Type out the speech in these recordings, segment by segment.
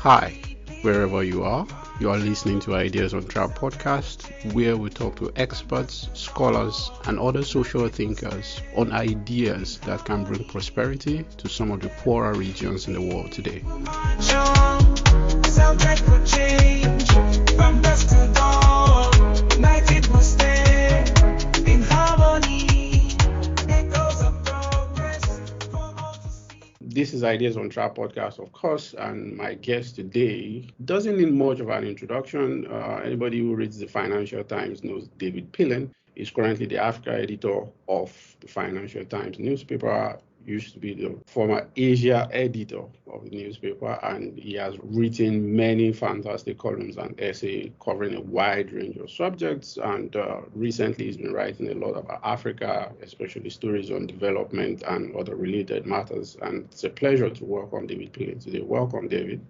Hi, wherever you are listening to Ideas on Track podcast, where we talk to experts, scholars, and other social thinkers on ideas that can bring prosperity to some of the poorer regions in the world today. This is Ideas on Track podcast, of course, and my guest today doesn't need much of an introduction. Anybody who reads the Financial Times knows David Pillen. He's currently the Africa editor of the Financial Times newspaper, used to be the former Asia editor of the newspaper, and he has written many fantastic columns and essays covering a wide range of subjects. And recently he's been writing a lot about Africa, especially stories on development and other related matters. And it's a pleasure to welcome David Pillen today. Welcome, David.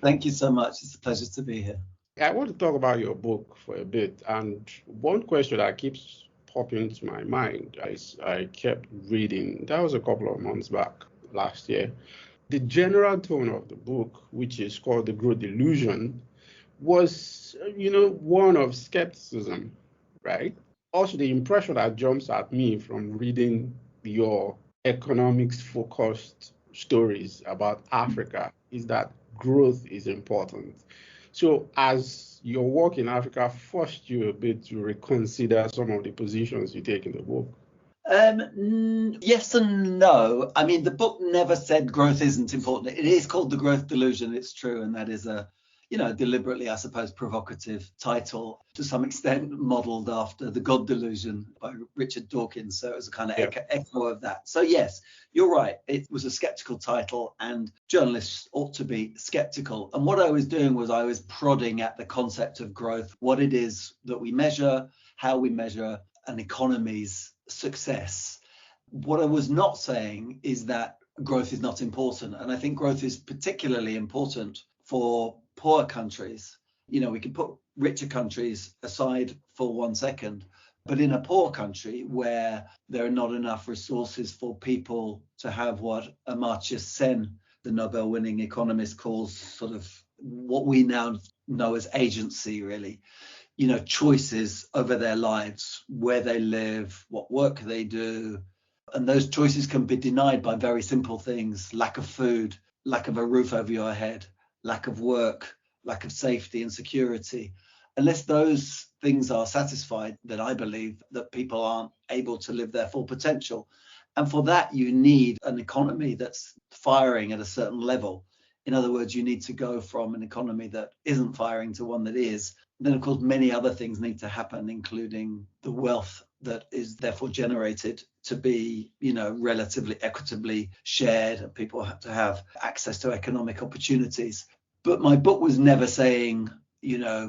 Thank you so much. It's a pleasure to be here. I want to talk about your book for a bit. And one question that keeps popping into my mind as I kept reading, that was a couple of months back last year. The general tone of the book, which is called The Growth Delusion, was, one of skepticism, right? Also, the impression that jumps at me from reading your economics-focused stories about Africa is that growth is important. So as your work in Africa forced you a bit to reconsider some of the positions you take in the book? Yes and no. I mean, the book never said growth isn't important. It is called The Growth Delusion. It's true. And that is a, deliberately, I suppose, provocative title, to some extent modeled after The God Delusion by Richard Dawkins. So it was a kind of echo of that. So yes, you're right. It was a skeptical title and journalists ought to be skeptical. And what I was doing was I was prodding at the concept of growth, what it is that we measure, how we measure an economy's success. What I was not saying is that growth is not important. And I think growth is particularly important for poor countries. We can put richer countries aside for 1 second, but in a poor country where there are not enough resources for people to have what Amartya Sen, the Nobel-winning economist, calls sort of what we now know as agency, really, choices over their lives, where they live, what work they do. And those choices can be denied by very simple things: lack of food, lack of a roof over your head, lack of work, lack of safety and security. Unless those things are satisfied, then I believe that people aren't able to live their full potential. And for that, you need an economy that's firing at a certain level. In other words, you need to go from an economy that isn't firing to one that is. Then, of course, many other things need to happen, including the wealth that is therefore generated to be, relatively equitably shared, and people have to have access to economic opportunities. But my book was never saying,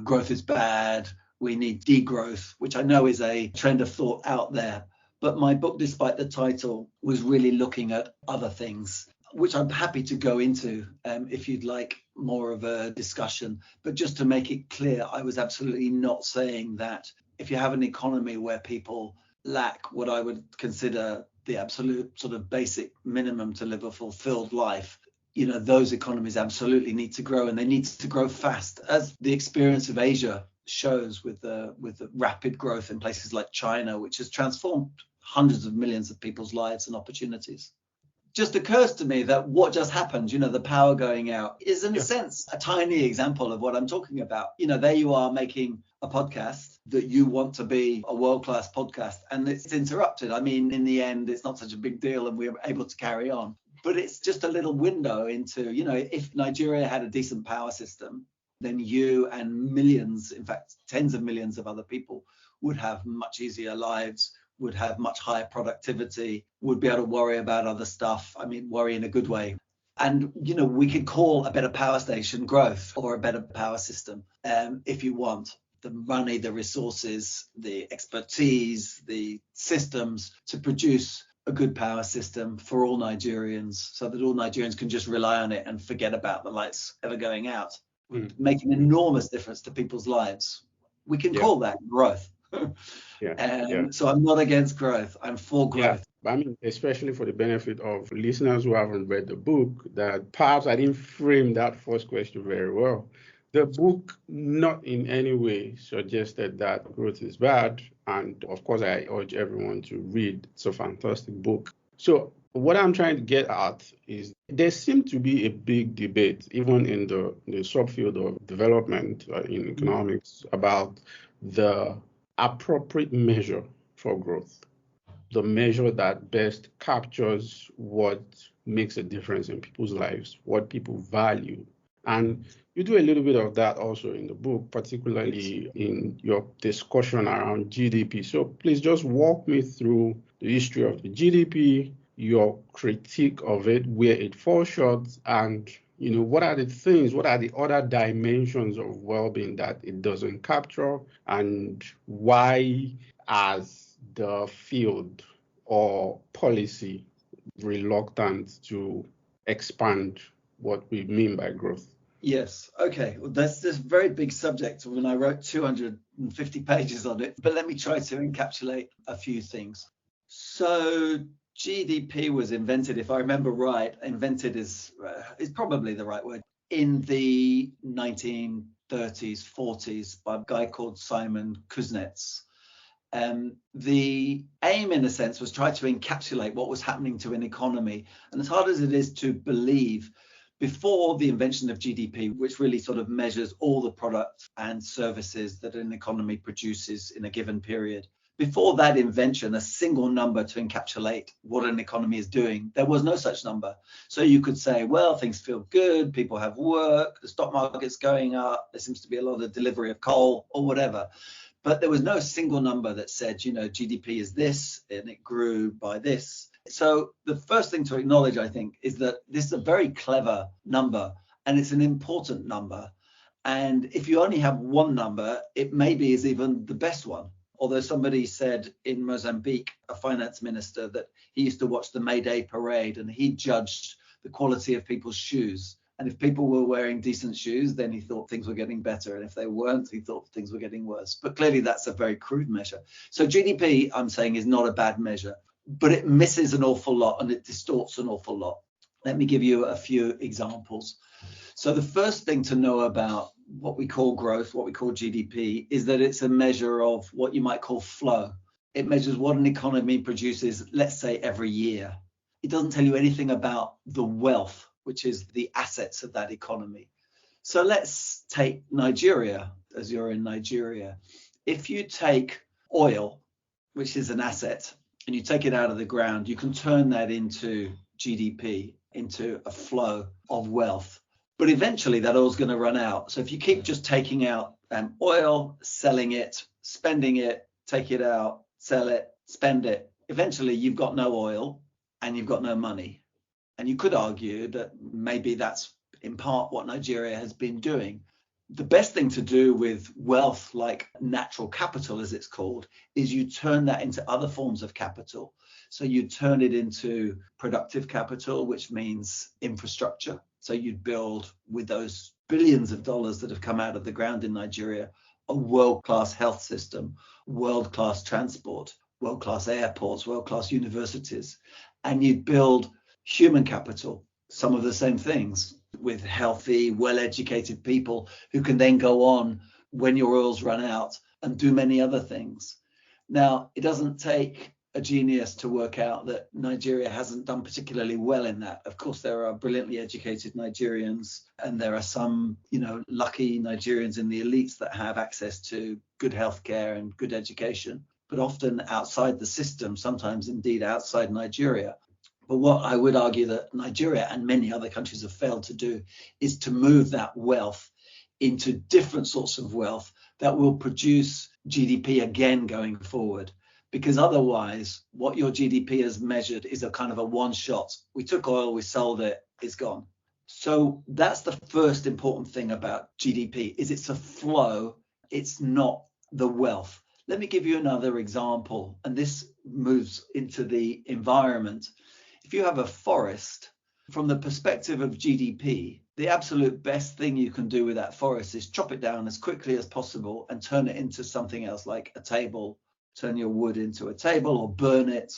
growth is bad, we need degrowth, which I know is a trend of thought out there. But my book, despite the title, was really looking at other things, which I'm happy to go into if you'd like more of a discussion. But just to make it clear, I was absolutely not saying that if you have an economy where people lack what I would consider the absolute sort of basic minimum to live a fulfilled life, those economies absolutely need to grow, and they need to grow fast, as the experience of Asia shows with the rapid growth in places like China, which has transformed hundreds of millions of people's lives and opportunities. Just occurs to me that what just happened, the power going out, is in a sense a tiny example of what I'm talking about. There you are making a podcast that you want to be a world-class podcast, and it's interrupted. I mean, in the end, it's not such a big deal and we're able to carry on. But it's just a little window into, if Nigeria had a decent power system, then you and millions, in fact, tens of millions of other people would have much easier lives, would have much higher productivity, would be able to worry about other stuff. I mean, worry in a good way. And, we could call a better power station growth, or a better power system, if you want. The money, the resources, the expertise, the systems to produce a good power system for all Nigerians, so that all Nigerians can just rely on it and forget about the lights ever going out, make an enormous difference to people's lives. We can call that growth. So I'm not against growth. I'm for growth. I mean, especially for the benefit of listeners who haven't read the book, that perhaps I didn't frame that first question very well. The book not in any way suggested that growth is bad. And of course, I urge everyone to read. It's a fantastic book. So what I'm trying to get at is there seems to be a big debate, even in the subfield of development in economics, about the appropriate measure for growth, the measure that best captures what makes a difference in people's lives, what people value. And you do a little bit of that also in the book, particularly in your discussion around GDP. So please just walk me through the history of the GDP, your critique of it, where it falls short, and what are the things, what are the other dimensions of well-being that it doesn't capture, and why, as the field or policy, reluctant to expand what we mean by growth? Yes. Okay. Well, that's this very big subject when I wrote 250 pages on it, but let me try to encapsulate a few things. So GDP was invented, if I remember right, invented is probably the right word, in the 1930s, 40s by a guy called Simon Kuznets. The aim, in a sense, was try to encapsulate what was happening to an economy. And as hard as it is to believe, before the invention of GDP, which really sort of measures all the products and services that an economy produces in a given period, before that invention, a single number to encapsulate what an economy is doing, there was no such number. So you could say, well, things feel good, people have work, the stock market's going up, there seems to be a lot of delivery of coal or whatever. But there was no single number that said, GDP is this and it grew by this. So the first thing to acknowledge, I think, is that this is a very clever number and it's an important number. And if you only have one number, it maybe is even the best one. Although somebody said in Mozambique, a finance minister, that he used to watch the May Day parade and he judged the quality of people's shoes. And if people were wearing decent shoes, then he thought things were getting better. And if they weren't, he thought things were getting worse. But clearly, that's a very crude measure. So GDP, I'm saying, is not a bad measure, but it misses an awful lot and it distorts an awful lot. Let me give you a few examples. So the first thing to know about what we call growth, what we call GDP, is that it's a measure of what you might call flow. It measures what an economy produces, let's say, every year. It doesn't tell you anything about the wealth, which is the assets of that economy. So let's take Nigeria, as you're in Nigeria. If you take oil, which is an asset, and you take it out of the ground, you can turn that into GDP, into a flow of wealth. But eventually that oil's going to run out. So if you keep just taking out oil, selling it, spending it, take it out, sell it, spend it, eventually you've got no oil and you've got no money. And you could argue that maybe that's in part what Nigeria has been doing. The best thing to do with wealth, like natural capital, as it's called, is you turn that into other forms of capital. So you turn it into productive capital, which means infrastructure. So you'd build, with those billions of dollars that have come out of the ground in Nigeria, a world-class health system, world-class transport, world-class airports, world-class universities. And you'd build human capital, some of the same things, with healthy, well-educated people who can then go on when your oil's run out and do many other things. Now, it doesn't take a genius to work out that Nigeria hasn't done particularly well in that. Of course, there are brilliantly educated Nigerians, and there are some, lucky Nigerians in the elites that have access to good healthcare and good education, but often outside the system, sometimes indeed outside Nigeria. But what I would argue that Nigeria and many other countries have failed to do is to move that wealth into different sorts of wealth that will produce GDP again going forward. Because otherwise, what your GDP has measured is a kind of a one shot. We took oil, we sold it, it's gone. So that's the first important thing about GDP, is it's a flow, it's not the wealth. Let me give you another example, and this moves into the environment. If you have a forest, from the perspective of GDP, the absolute best thing you can do with that forest is chop it down as quickly as possible and turn it into something else, like a table, turn your wood into a table, or burn it,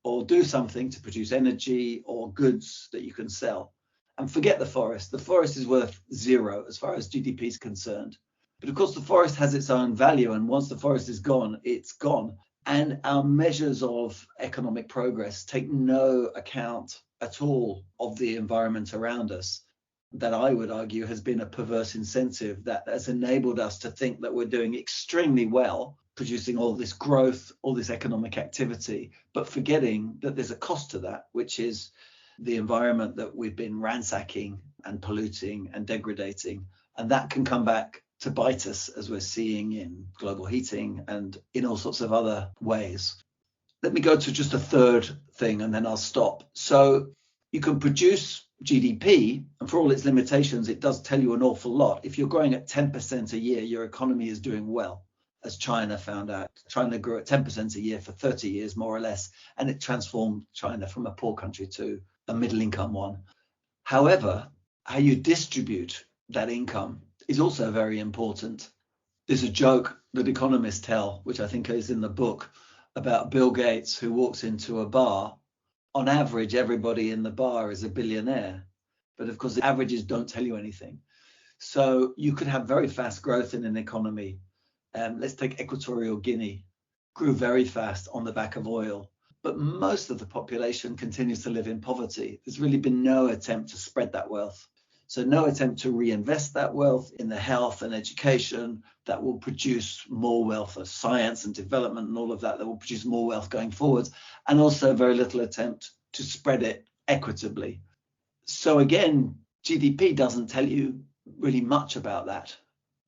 or do something to produce energy or goods that you can sell. And forget the forest. The forest is worth zero as far as GDP is concerned. But of course, the forest has its own value. And once the forest is gone, it's gone. And our measures of economic progress take no account at all of the environment around us. That I would argue has been a perverse incentive that has enabled us to think that we're doing extremely well, producing all this growth, all this economic activity, but forgetting that there's a cost to that, which is the environment that we've been ransacking and polluting and degrading. And that can come back to bite us, as we're seeing in global heating and in all sorts of other ways. Let me go to just a third thing and then I'll stop. So you can produce GDP, and for all its limitations, it does tell you an awful lot. If you're growing at 10% a year, your economy is doing well, as China found out. China grew at 10% a year for 30 years, more or less, and it transformed China from a poor country to a middle income one. However, how you distribute that income is also very important. There's a joke that economists tell, which I think is in the book, about Bill Gates, who walks into a bar. On average, everybody in the bar is a billionaire. But of course, the averages don't tell you anything. So you could have very fast growth in an economy. Let's take Equatorial Guinea, grew very fast on the back of oil. But most of the population continues to live in poverty. There's really been no attempt to spread that wealth. So no attempt to reinvest that wealth in the health and education that will produce more wealth for science and development and all of that will produce more wealth going forwards. And also very little attempt to spread it equitably. So again, GDP doesn't tell you really much about that.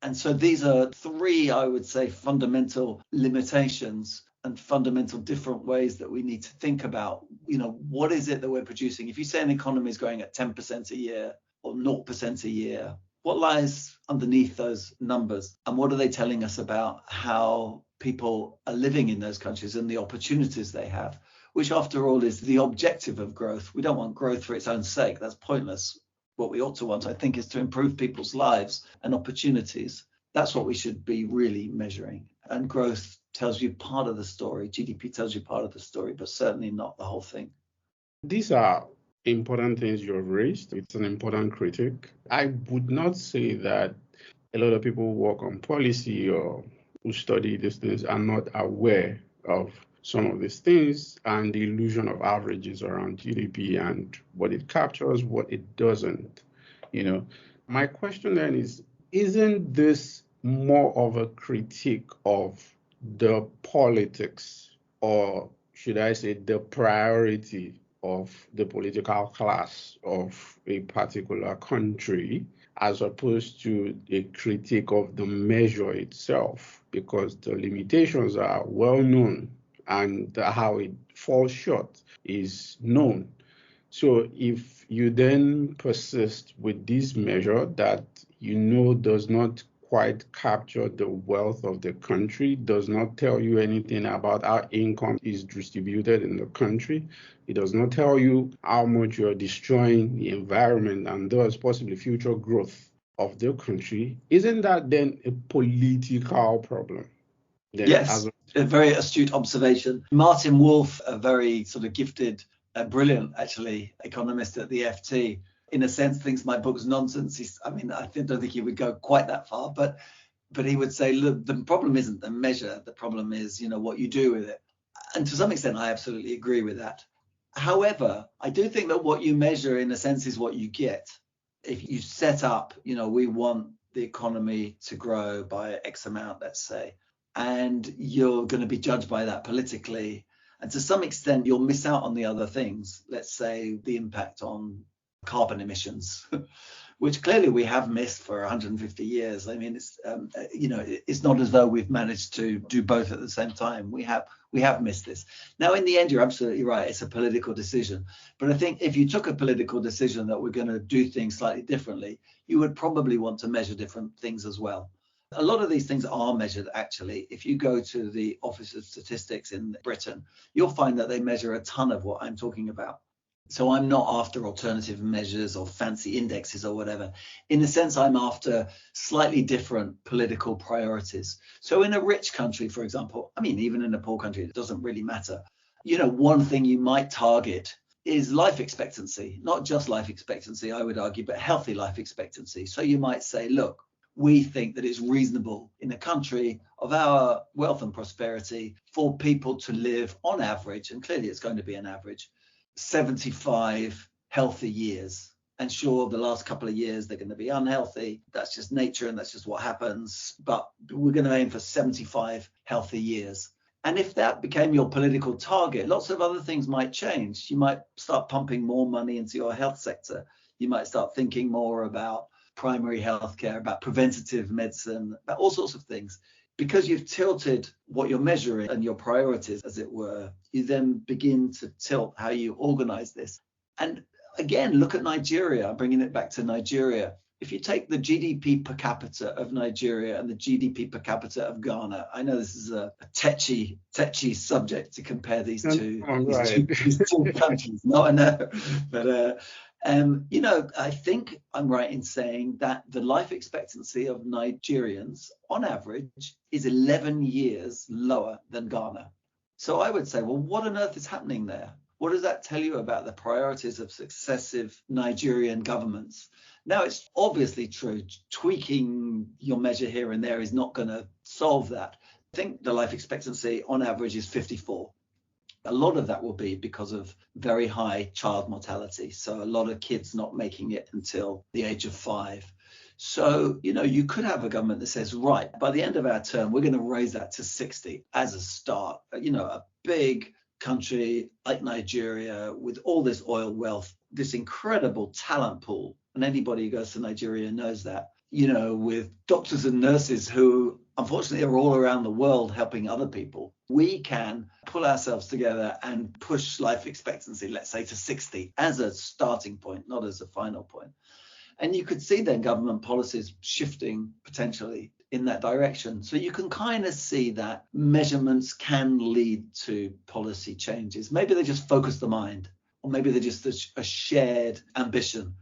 And so these are three, I would say, fundamental limitations and fundamental different ways that we need to think about, what is it that we're producing? If you say an economy is growing at 10% a year, or 0% a year, what lies underneath those numbers? And what are they telling us about how people are living in those countries and the opportunities they have, which after all is the objective of growth. We don't want growth for its own sake. That's pointless. What we ought to want, I think, is to improve people's lives and opportunities. That's what we should be really measuring. And growth tells you part of the story. GDP tells you part of the story, but certainly not the whole thing. These are important things you have raised. It's an important critique. I would not say that a lot of people who work on policy or who study these things are not aware of some of these things and the illusion of averages around GDP and what it captures, what it doesn't. My question then is, isn't this more of a critique of the politics, or should I say the priority of the political class of a particular country, as opposed to a critique of the measure itself? Because the limitations are well known and how it falls short is known. So if you then persist with this measure that does not quite capture the wealth of the country, does not tell you anything about how income is distributed in the country, it does not tell you how much you're destroying the environment and thus possibly future growth of the country, isn't that then a political problem? Yes, a very astute observation. Martin Wolf, a very sort of gifted, brilliant, actually, economist at the FT, in a sense, thinks my book's nonsense. I don't think he would go quite that far, but he would say, look, the problem isn't the measure. The problem is, what you do with it. And to some extent, I absolutely agree with that. However, I do think that what you measure, in a sense, is what you get. If you set up, we want the economy to grow by X amount, let's say, and you're going to be judged by that politically. And to some extent, you'll miss out on the other things. Let's say the impact on carbon emissions, which clearly we have missed for 150 years. It's not as though we've managed to do both at the same time. We have missed this. Now, in the end, you're absolutely right. It's a political decision. But I think if you took a political decision that we're going to do things slightly differently, you would probably want to measure different things as well. A lot of these things are measured, actually. If you go to the Office of Statistics in Britain, you'll find that they measure a ton of what I'm talking about. So I'm not after alternative measures or fancy indexes or whatever. In a sense, I'm after slightly different political priorities. So in a rich country, for example, even in a poor country, it doesn't really matter. one thing you might target is life expectancy, not just life expectancy, I would argue, but healthy life expectancy. So you might say, look, we think that it's reasonable in a country of our wealth and prosperity for people to live on average, and clearly it's going to be an average, 75 healthy years. And sure, the last couple of years, they're going to be unhealthy. That's just nature and that's just what happens. But we're going to aim for 75 healthy years. And if that became your political target, lots of other things might change. You might start pumping more money into your health sector. You might start thinking more about primary healthcare, about preventative medicine, about all sorts of things. Because you've tilted what you're measuring and your priorities, as it were, you then begin to tilt how you organize this. And again, look at Nigeria, bringing it back to Nigeria. If you take the GDP per capita of Nigeria and the GDP per capita of Ghana, I know this is a tetchy subject to compare these two countries. No, I know. But, I think I'm right in saying that the life expectancy of Nigerians, on average, is 11 years lower than Ghana. So I would say, well, what on earth is happening there? What does that tell you about the priorities of successive Nigerian governments? Now, it's obviously true, tweaking your measure here and there is not going to solve that. I think the life expectancy on average is 54. A lot of that will be because of very high child mortality. So a lot of kids not making it until the age of 5. So, you could have a government that says, right, by the end of our term, we're going to raise that to 60 as a start. A big country like Nigeria with all this oil wealth, this incredible talent pool. And anybody who goes to Nigeria knows that, with doctors and nurses who unfortunately are all around the world helping other people. We can pull ourselves together and push life expectancy, let's say, to 60 as a starting point, not as a final point. And you could see then government policies shifting potentially in that direction. So you can kind of see that measurements can lead to policy changes. Maybe they just focus the mind, or maybe they're just a shared ambition.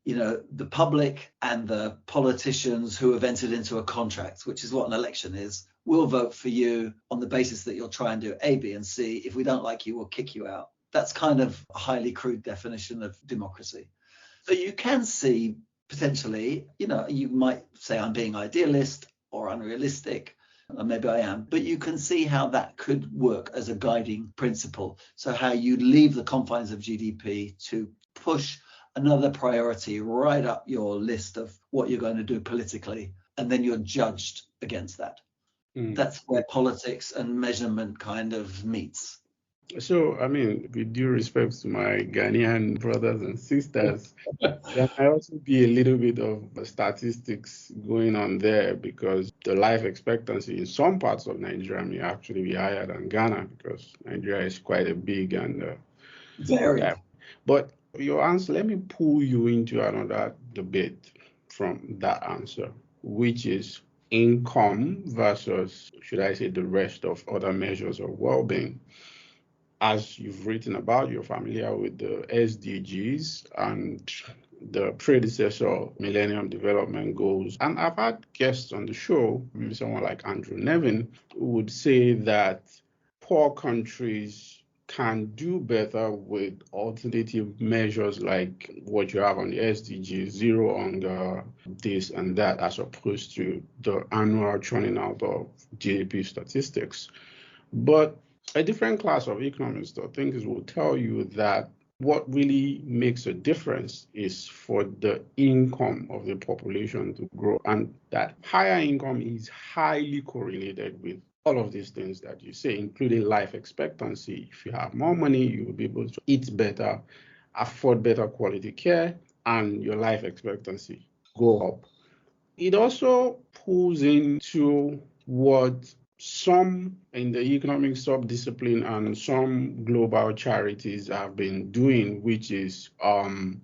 The public and the politicians who have entered into a contract, which is what an election is, will vote for you on the basis that you'll try and do A, B, and C. If we don't like you, we'll kick you out. That's kind of a highly crude definition of democracy. So you can see potentially, you might say I'm being idealist or unrealistic, and maybe I am, but you can see how that could work as a guiding principle. So how you leave the confines of GDP to push another priority right up your list of what you're going to do politically, and then you're judged against that. That's where politics and measurement kind of meets. So, with due respect to my Ghanaian brothers and sisters, there might also be a little bit of statistics going on there, because the life expectancy in some parts of Nigeria may actually be higher than Ghana, because Nigeria is quite a big and very. But your answer, let me pull you into another debate from that answer, which is income versus, should I say, the rest of other measures of well-being. As you've written about, you're familiar with the SDGs and the predecessor Millennium Development Goals. And I've had guests on the show, maybe someone like Andrew Nevin, who would say that poor countries can do better with alternative measures like what you have on the SDGs, zero hunger, this and that, as opposed to the annual churning out of GDP statistics. But a different class of economists or thinkers will tell you that what really makes a difference is for the income of the population to grow, and that higher income is highly correlated with all of these things that you say, including life expectancy. If you have more money, you will be able to eat better, afford better quality care, and your life expectancy go up. It also pulls into what some in the economic sub-discipline and some global charities have been doing, which is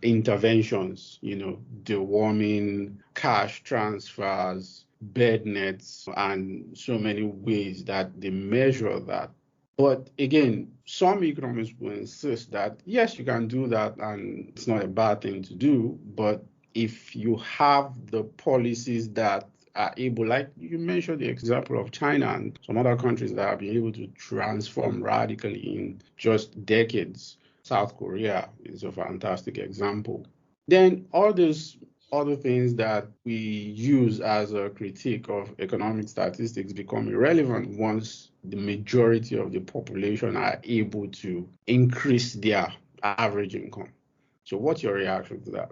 interventions, deworming, cash transfers, bed nets, and so many ways that they measure that. But again, some economists will insist that, yes, you can do that and it's not a bad thing to do, but if you have the policies that are able, like you mentioned the example of China and some other countries that have been able to transform radically in just decades. South Korea is a fantastic example. Then all these other things that we use as a critique of economic statistics become irrelevant once the majority of the population are able to increase their average income. So what's your reaction to that?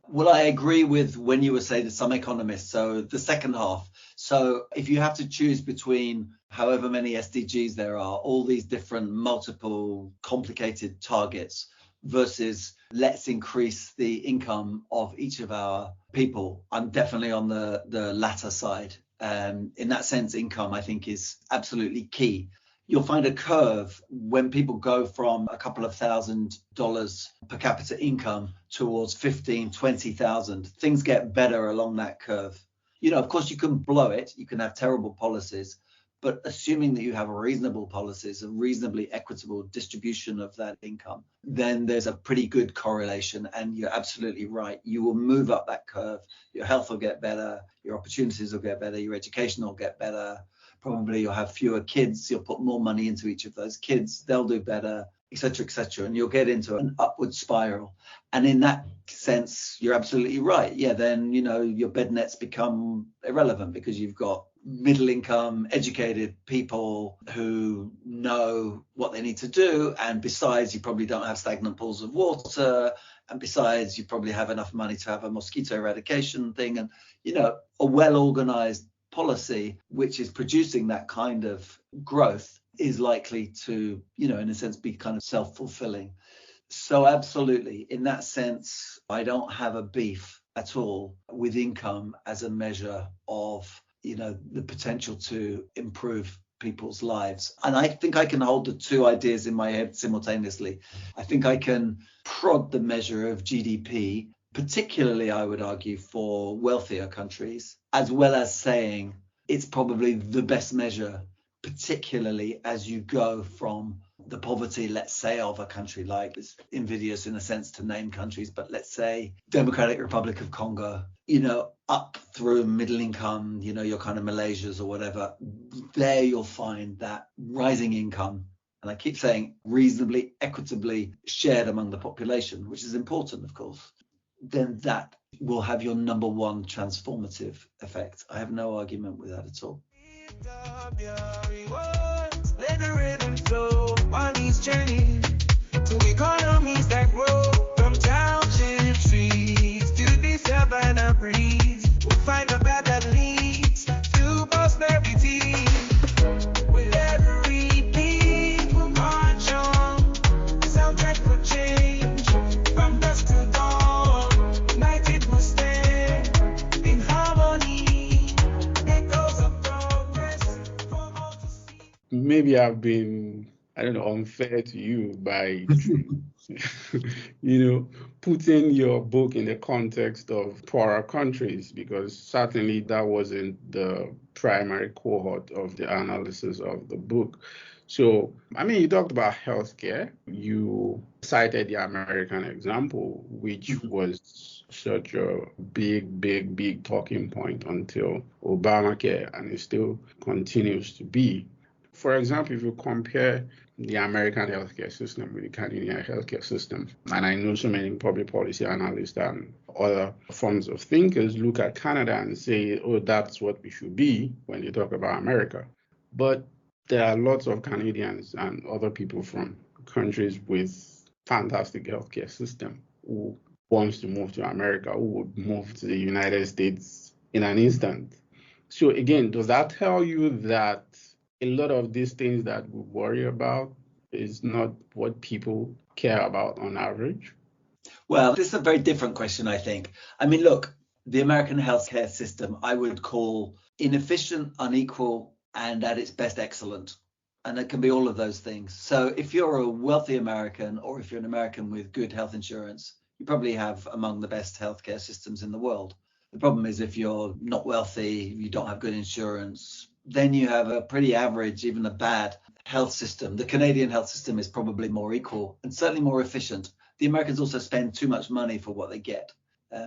Well, I agree with when you were saying to some economists, so the second half. So if you have to choose between however many SDGs there are, all these different multiple complicated targets versus let's increase the income of each of our people, I'm definitely on the latter side. In that sense, income, I think, is absolutely key. You'll find a curve when people go from a couple of $1,000 per capita income towards 15, 20,000. Things get better along that curve. You know, of course, you can blow it. You can have terrible policies, but assuming that you have reasonable policies, a reasonably equitable distribution of that income, then there's a pretty good correlation. And you're absolutely right. You will move up that curve. Your health will get better. Your opportunities will get better. Your education will get better. Probably you'll have fewer kids. You'll put more money into each of those kids. They'll do better, et cetera, and you'll get into an upward spiral. And in that sense, you're absolutely right. Yeah, then, you know, your bed nets become irrelevant because you've got middle income, educated people who know what they need to do. And besides, you probably don't have stagnant pools of water. And besides, you probably have enough money to have a mosquito eradication thing and, you know, a well-organized policy which is producing that kind of growth is likely to, you know, in a sense, be kind of self-fulfilling. So absolutely, in that sense, I don't have a beef at all with income as a measure of, you know, the potential to improve people's lives. And I think I can hold the two ideas in my head simultaneously. I think I can prod the measure of GDP, particularly, I would argue, for wealthier countries, as well as saying it's probably the best measure, particularly as you go from the poverty, let's say, of a country like, it's invidious in a sense to name countries, but let's say Democratic Republic of Congo, you know, up through middle income, you know, your kind of Malaysias or whatever. There you'll find that rising income, and I keep saying reasonably, equitably shared among the population, which is important, of course. Then that will have your number one transformative effect. I have no argument with that at all. Let the rhythm flow on these journeys to economies that grow from township streets to the savannah breeze. We'll find a path that leads to prosperity. With every beat we'll march on, soundtrack for change from dusk to dawn. United we'll stand in harmony. Echoes of progress for all to see. Maybe I've been, I don't know, unfair to you by, putting your book in the context of poorer countries, because certainly that wasn't the primary cohort of the analysis of the book. So, I mean, you talked about healthcare. You cited the American example, which was such a big talking point until Obamacare, and it still continues to be. For example, if you compare the American healthcare system with the Canadian healthcare system, and I know so many public policy analysts and other forms of thinkers look at Canada and say, oh, that's what we should be when they talk about America. But there are lots of Canadians and other people from countries with fantastic healthcare system who wants to move to America, who would move to the United States in an instant. So again, does that tell you that a lot of these things that we worry about is not what people care about on average? Well, this is a very different question, I think. I mean, look, the American healthcare system, I would call inefficient, unequal, and at its best, excellent. And it can be all of those things. So if you're a wealthy American, or if you're an American with good health insurance, you probably have among the best healthcare systems in the world. The problem is if you're not wealthy, you don't have good insurance, then you have a pretty average, even a bad health system. The Canadian health system is probably more equal and certainly more efficient. The Americans also spend too much money for what they get.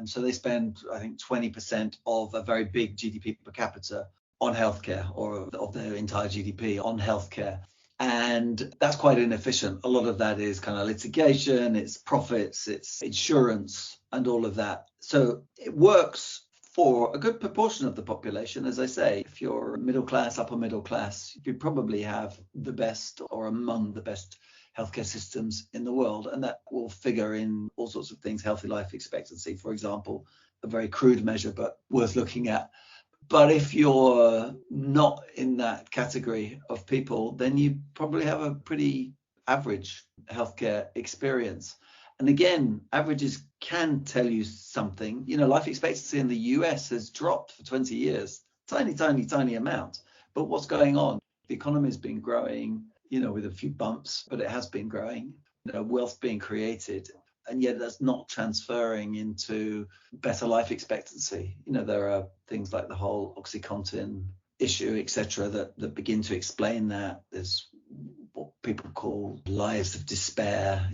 So they spend, I think, 20% of a very big GDP per capita on healthcare, or of their entire GDP on healthcare. And that's quite inefficient. A lot of that is kind of litigation, it's profits, it's insurance, and all of that. So it works for a good proportion of the population. As I say, if you're middle class, upper middle class, you probably have the best or among the best healthcare systems in the world. And that will figure in all sorts of things, healthy life expectancy, for example, a very crude measure, but worth looking at. But if you're not in that category of people, then you probably have a pretty average healthcare experience. And again, averages can tell you something. Life expectancy in the US has dropped for 20 years, tiny amount. But what's going on? The economy has been growing, with a few bumps, but it has been growing, wealth being created. And yet that's not transferring into better life expectancy. There are things like the whole OxyContin issue, etc., that begin to explain that. There's what people call lives of despair,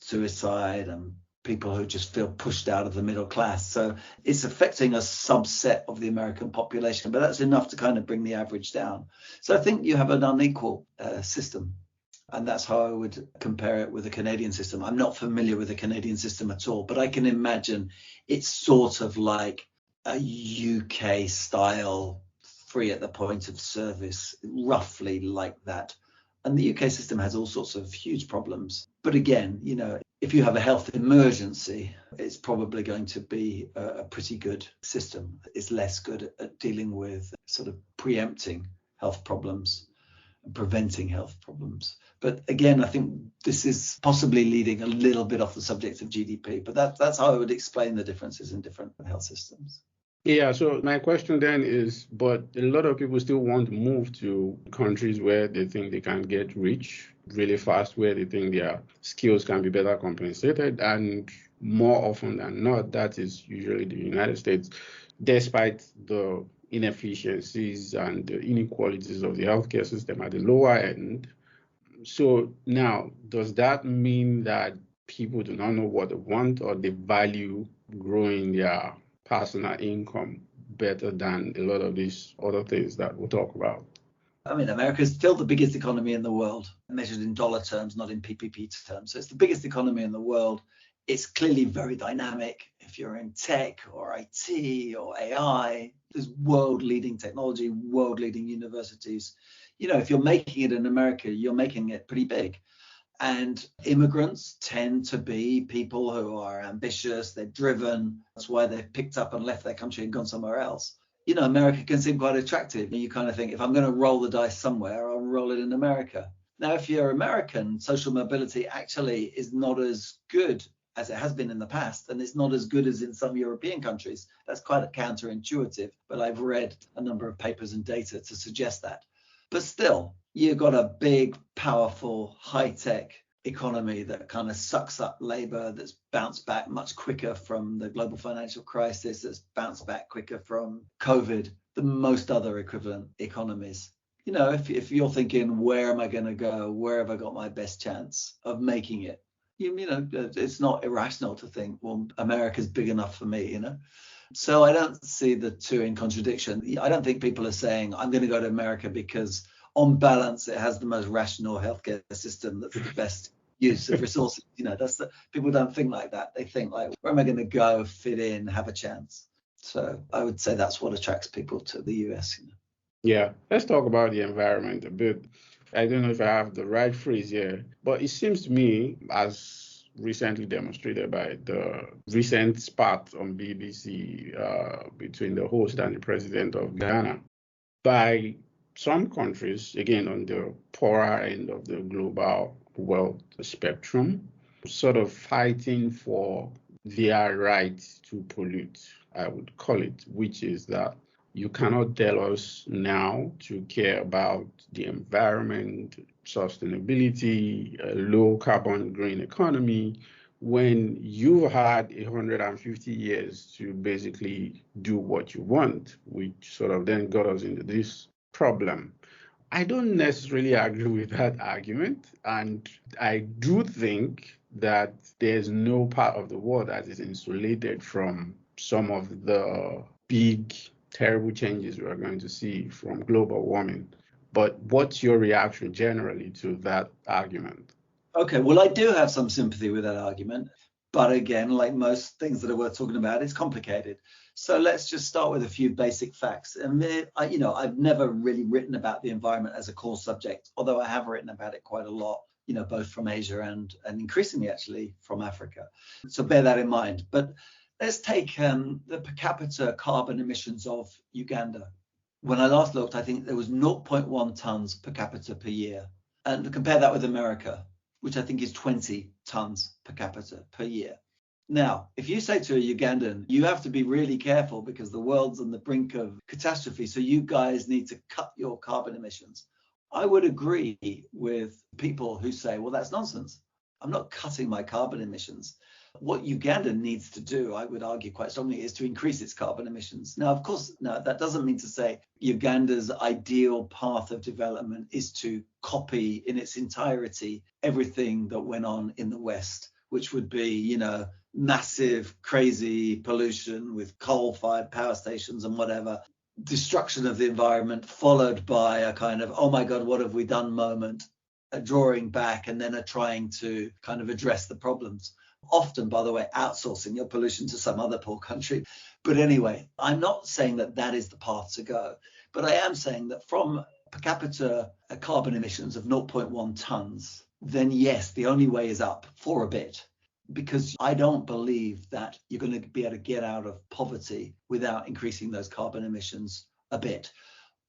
suicide, and people who just feel pushed out of the middle class. So it's affecting a subset of the American population, but that's enough to kind of bring the average down. So I think you have an unequal system. And that's how I would compare it with the Canadian system. I'm not familiar with the Canadian system at all, but I can imagine it's sort of like a UK style free at the point of service, roughly like that. And the UK system has all sorts of huge problems. But again, if you have a health emergency, it's probably going to be a pretty good system. It's less good at dealing with sort of preempting health problems and preventing health problems. But again, I think this is possibly leading a little bit off the subject of GDP, but that's how I would explain the differences in different health systems. Yeah, so my question then is, but a lot of people still want to move to countries where they think they can get rich really fast, where they think their skills can be better compensated. And more often than not, that is usually the United States, despite the inefficiencies and the inequalities of the healthcare system at the lower end. So now, does that mean that people do not know what they want, or they value growing their personal income better than a lot of these other things that we'll talk about? I mean, America is still the biggest economy in the world, measured in dollar terms, not in PPP terms. So it's the biggest economy in the world. It's clearly very dynamic. If you're in tech or IT or AI, there's world-leading technology, world-leading universities. If you're making it in America, you're making it pretty big. And immigrants tend to be people who are ambitious, they're driven. That's why they've picked up and left their country and gone somewhere else. America can seem quite attractive. And you kind of think, if I'm going to roll the dice somewhere, I'll roll it in America. Now, if you're American, social mobility actually is not as good as it has been in the past, and it's not as good as in some European countries. That's quite counterintuitive, but I've read a number of papers and data to suggest that. But still, you've got a big, powerful, high-tech economy that kind of sucks up labor, that's bounced back much quicker from the global financial crisis, that's bounced back quicker from COVID than most other equivalent economies. If you're thinking, where am I going to go? Where have I got my best chance of making it? It's not irrational to think, well, America's big enough for me, So I don't see the two in contradiction. I don't think people are saying, I'm going to go to America because on balance, it has the most rational healthcare system that's the best use of resources. People don't think like that. They think like, where am I going to go, fit in, have a chance? So I would say that's what attracts people to the US. Yeah, let's talk about the environment a bit. I don't know if I have the right phrase here, but it seems to me, as recently demonstrated by the recent spat on BBC between the host and the president of Ghana, by some countries, again on the poorer end of the global wealth spectrum, sort of fighting for their right to pollute, I would call it, which is that you cannot tell us now to care about the environment, sustainability, a low carbon green economy, when you've had 150 years to basically do what you want, which sort of then got us into this problem. I don't necessarily agree with that argument. And I do think that there's no part of the world that is insulated from some of the big, terrible changes we are going to see from global warming. But what's your reaction generally to that argument? Okay, well, I do have some sympathy with that argument. But again, like most things that are worth talking about, it's complicated. So let's just start with a few basic facts. And I've never really written about the environment as a core subject, although I have written about it quite a lot, both from Asia and increasingly actually from Africa. So bear that in mind. But let's take the per capita carbon emissions of Uganda. When I last looked, I think there was 0.1 tons per capita per year. And compare that with America, which I think is 20 tons per capita per year. Now, if you say to a Ugandan, you have to be really careful because the world's on the brink of catastrophe, so you guys need to cut your carbon emissions, I would agree with people who say, well, that's nonsense. I'm not cutting my carbon emissions. What Uganda needs to do, I would argue quite strongly, is to increase its carbon emissions. Now, of course, that doesn't mean to say Uganda's ideal path of development is to copy in its entirety everything that went on in the West, which would be, massive, crazy pollution with coal-fired power stations and whatever, destruction of the environment, followed by a kind of, oh my God, what have we done moment, a drawing back, and then a trying to kind of address the problems. Often, by the way, outsourcing your pollution to some other poor country. But anyway, I'm not saying that that is the path to go. But I am saying that from per capita carbon emissions of 0.1 tons, then yes, the only way is up for a bit. Because I don't believe that you're going to be able to get out of poverty without increasing those carbon emissions a bit.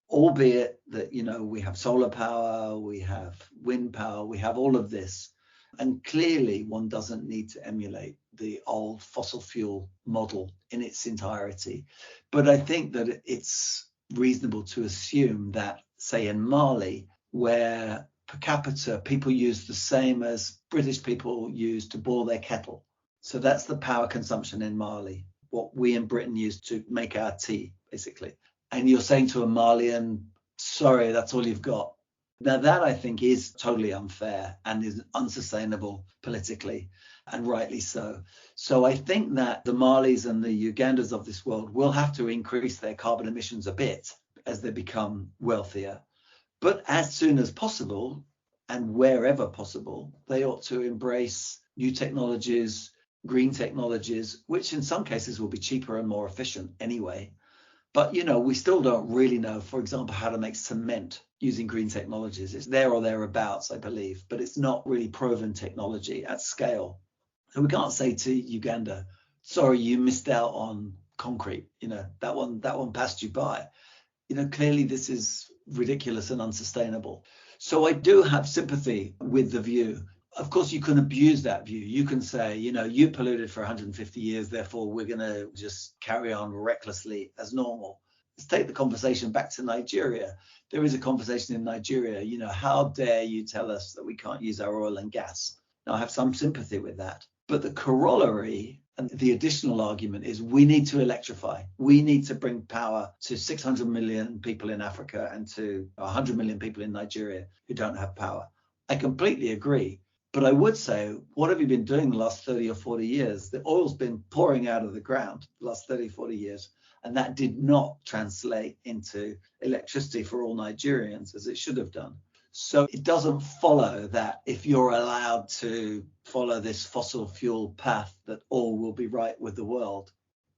Albeit that, we have solar power, we have wind power, we have all of this. And clearly, one doesn't need to emulate the old fossil fuel model in its entirety. But I think that it's reasonable to assume that, say, in Mali, where per capita people use the same as British people use to boil their kettle. So that's the power consumption in Mali, what we in Britain use to make our tea, basically. And you're saying to a Malian, sorry, that's all you've got. Now, that I think is totally unfair and is unsustainable politically, and rightly so. So I think that the Malis and the Ugandas of this world will have to increase their carbon emissions a bit as they become wealthier. But as soon as possible and wherever possible, they ought to embrace new technologies, green technologies, which in some cases will be cheaper and more efficient anyway. But, we still don't really know, for example, how to make cement using green technologies. It's there or thereabouts, I believe, but it's not really proven technology at scale. So we can't say to Uganda, sorry, you missed out on concrete. That one passed you by. Clearly this is ridiculous and unsustainable. So I do have sympathy with the view. Of course, you can abuse that view. You can say, you polluted for 150 years, therefore we're going to just carry on recklessly as normal. Let's take the conversation back to Nigeria. There is a conversation in Nigeria, how dare you tell us that we can't use our oil and gas? Now, I have some sympathy with that. But the corollary and the additional argument is we need to electrify. We need to bring power to 600 million people in Africa and to 100 million people in Nigeria who don't have power. I completely agree. But I would say, what have you been doing the last 30 or 40 years? The oil's been pouring out of the ground the last 30, 40 years. And that did not translate into electricity for all Nigerians as it should have done. So it doesn't follow that if you're allowed to follow this fossil fuel path, that all will be right with the world.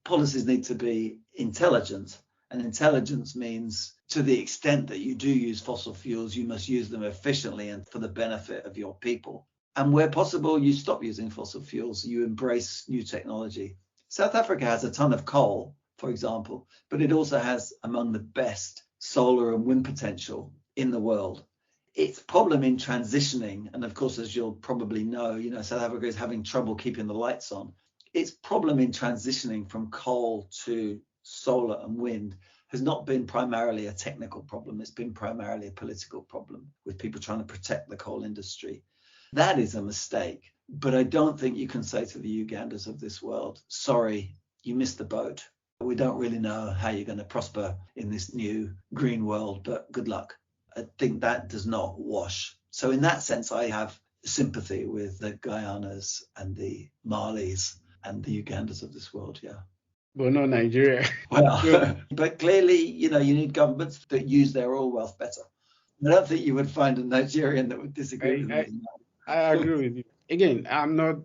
Policies need to be intelligent. And intelligence means to the extent that you do use fossil fuels, you must use them efficiently and for the benefit of your people. And where possible, you stop using fossil fuels, you embrace new technology. South Africa has a ton of coal, for example, but it also has among the best solar and wind potential in the world. Its problem in transitioning, and of course, as you'll probably know, South Africa is having trouble keeping the lights on. Its problem in transitioning from coal to solar and wind has not been primarily a technical problem. It's been primarily a political problem with people trying to protect the coal industry. That is a mistake. But I don't think you can say to the Ugandas of this world, sorry, you missed the boat. We don't really know how you're going to prosper in this new green world, but good luck. I think that does not wash. So in that sense, I have sympathy with the Guyanas and the Malis and the Ugandas of this world, yeah. But not Nigeria. Well, but clearly, you need governments that use their oil wealth better. I don't think you would find a Nigerian that would disagree with me. I agree with you. Again, I'm not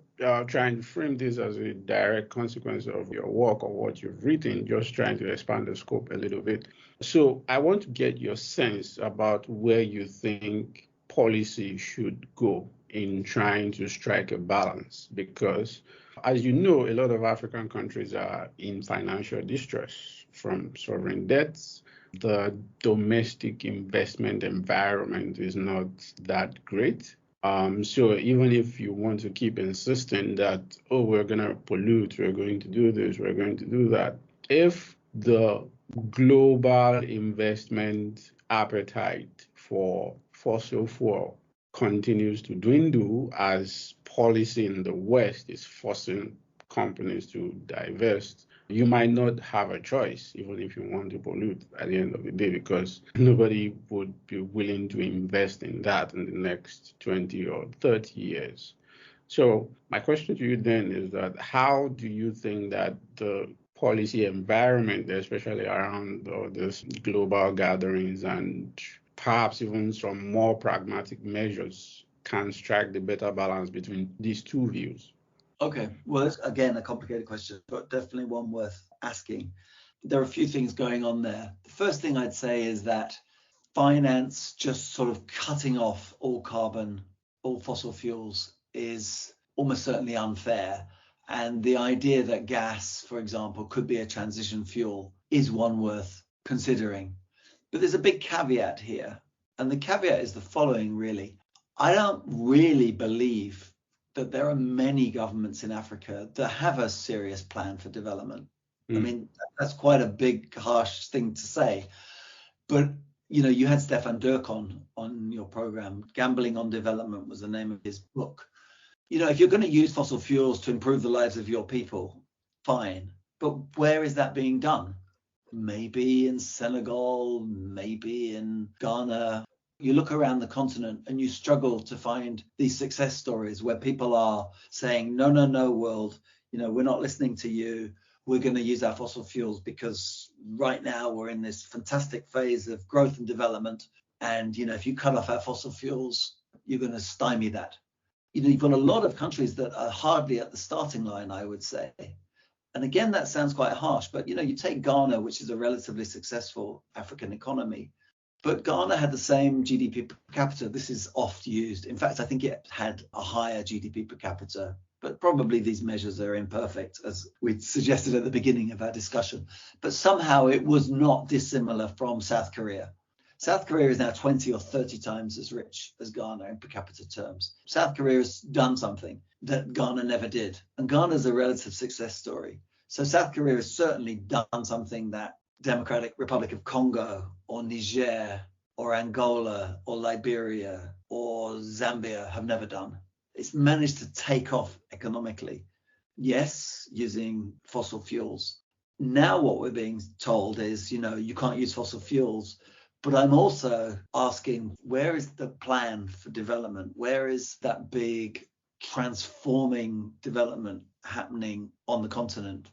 trying to frame this as a direct consequence of your work or what you've written, just trying to expand the scope a little bit. So I want to get your sense about where you think policy should go in trying to strike a balance, because as you know, a lot of African countries are in financial distress from sovereign debts. The domestic investment environment is not that great. So even if you want to keep insisting that, oh, we're going to pollute, we're going to do this, we're going to do that, if the global investment appetite for fossil fuel continues to dwindle as policy in the West is forcing companies to divest, you might not have a choice, even if you want to pollute at the end of the day, because nobody would be willing to invest in that in the next 20 or 30 years. So my question to you then is that how do you think that the policy environment, especially around these global gatherings and perhaps even some more pragmatic measures, can strike the better balance between these two views? Okay, well, that's again a complicated question, but definitely one worth asking. There are a few things going on there. The first thing I'd say is that finance just sort of cutting off all carbon, all fossil fuels is almost certainly unfair. And the idea that gas, for example, could be a transition fuel is one worth considering. But there's a big caveat here. And the caveat is the following, really. I don't really believe that there are many governments in Africa that have a serious plan for development. I mean, that's quite a big, harsh thing to say. But, you had Stefan Dirk on your program. Gambling on Development was the name of his book. If you're going to use fossil fuels to improve the lives of your people, fine. But where is that being done? Maybe in Senegal, maybe in Ghana. You look around the continent and you struggle to find these success stories where people are saying, no, world, we're not listening to you. We're going to use our fossil fuels because right now we're in this fantastic phase of growth and development. And, if you cut off our fossil fuels, you're going to stymie that. You've got a lot of countries that are hardly at the starting line, I would say. And again, that sounds quite harsh, but, you take Ghana, which is a relatively successful African economy. But Ghana had the same GDP per capita. This is oft used. In fact, I think it had a higher GDP per capita, but probably these measures are imperfect, as we suggested at the beginning of our discussion. But somehow it was not dissimilar from South Korea. South Korea is now 20 or 30 times as rich as Ghana in per capita terms. South Korea has done something that Ghana never did. And Ghana is a relative success story. So South Korea has certainly done something that Democratic Republic of Congo or Niger or Angola or Liberia or Zambia have never done. It's managed to take off economically. Yes, using fossil fuels. Now what we're being told is, you can't use fossil fuels. But I'm also asking, where is the plan for development? Where is that big transforming development happening on the continent?